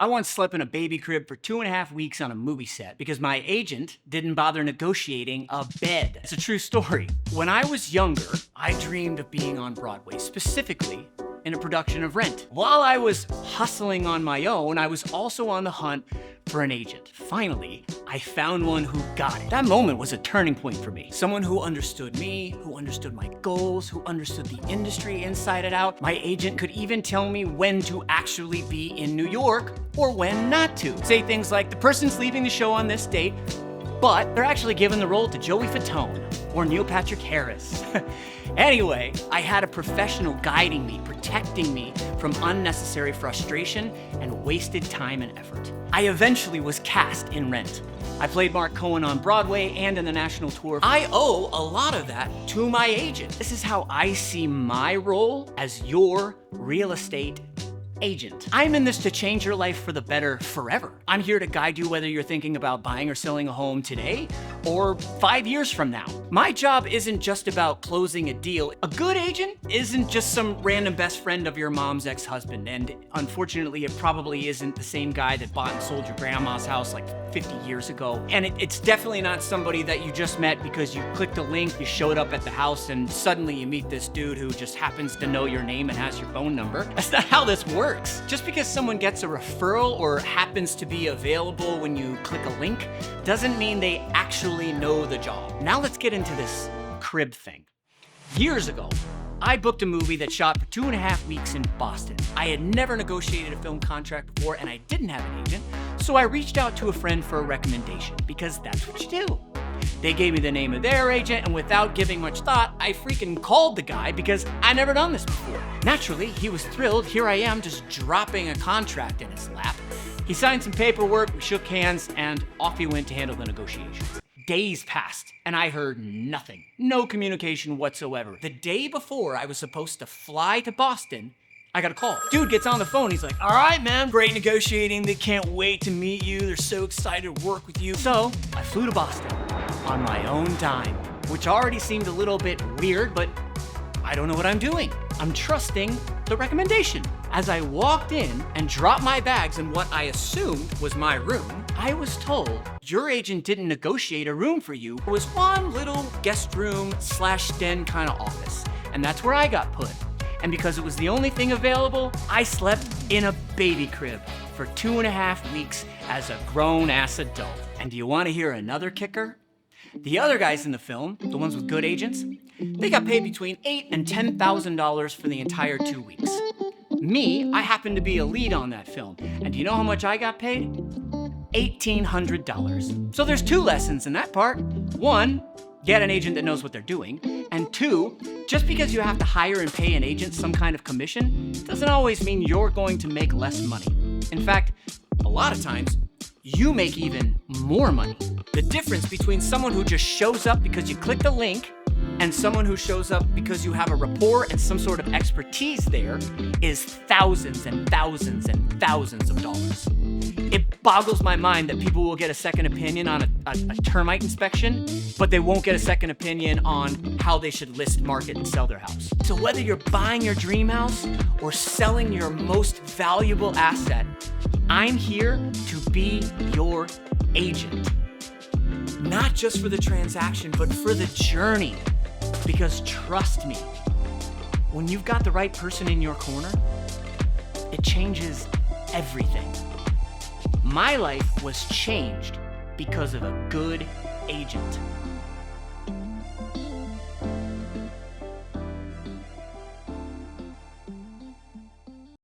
I once slept in a baby crib for 2.5 weeks on a movie set because my agent didn't bother negotiating a bed. It's a true story. When I was younger, I dreamed of being on Broadway, specifically in a production of Rent. While I was hustling on my own, I was also on the hunt for an agent. Finally, I found one who got it. That moment was a turning point for me. Someone who understood me, who understood my goals, who understood the industry inside and out. My agent could even tell me when to actually be in New York or when not to. Say things like, the person's leaving the show on this date, but they're actually giving the role to Joey Fatone or Neil Patrick Harris. Anyway, I had a professional guiding me, protecting me from unnecessary frustration and wasted time and effort. I eventually was cast in Rent. I played Mark Cohen on Broadway and in the national tour. I owe a lot of that to my agent. This is how I see my role as your real estate agent. I'm in this to change your life for the better forever. I'm here to guide you whether you're thinking about buying or selling a home today or 5 years from now. My job isn't just about closing a deal. A good agent isn't just some random best friend of your mom's ex-husband, and unfortunately it probably isn't the same guy that bought and sold your grandma's house like 50 years ago. And it's definitely not somebody that you just met because you clicked a link, you showed up at the house, and suddenly you meet this dude who just happens to know your name and has your phone number. That's not how this works. Just because someone gets a referral or happens to be available when you click a link doesn't mean they actually know the job. Now let's get into this crib thing. Years ago, I booked a movie that shot for 2.5 weeks in Boston. I had never negotiated a film contract before and I didn't have an agent, so I reached out to a friend for a recommendation because that's what you do. They gave me the name of their agent, and without giving much thought, I freaking called the guy because I never done this before. Naturally, he was thrilled. Here I am just dropping a contract in his lap. He signed some paperwork, we shook hands, and off he went to handle the negotiations. Days passed, and I heard nothing. No communication whatsoever. The day before I was supposed to fly to Boston, I got a call. Dude gets on the phone, he's like, all right, man, great negotiating. They can't wait to meet you. They're so excited to work with you. So I flew to Boston on my own dime, which already seemed a little bit weird, but I don't know what I'm doing. I'm trusting the recommendation. As I walked in and dropped my bags in what I assumed was my room, I was told, your agent didn't negotiate a room for you. It was one little guest room / den kind of office, and that's where I got put. And because it was the only thing available, I slept in a baby crib for 2.5 weeks as a grown-ass adult. And do you want to hear another kicker? The other guys in the film, the ones with good agents, they got paid between $8,000 and $10,000 for the entire 2 weeks. Me, I happened to be a lead on that film. And do you know how much I got paid? $1,800. So there's 2 lessons in that part. 1, get an agent that knows what they're doing. And 2, just because you have to hire and pay an agent some kind of commission doesn't always mean you're going to make less money. In fact, a lot of times, you make even more money. The difference between someone who just shows up because you clicked a link and someone who shows up because you have a rapport and some sort of expertise there is thousands and thousands and thousands of dollars. It boggles my mind that people will get a second opinion on a termite inspection, but they won't get a second opinion on how they should list, market, and sell their house. So whether you're buying your dream house or selling your most valuable asset, I'm here to be your agent. Not just for the transaction, but for the journey. Because trust me, when you've got the right person in your corner, it changes everything. My life was changed because of a good agent.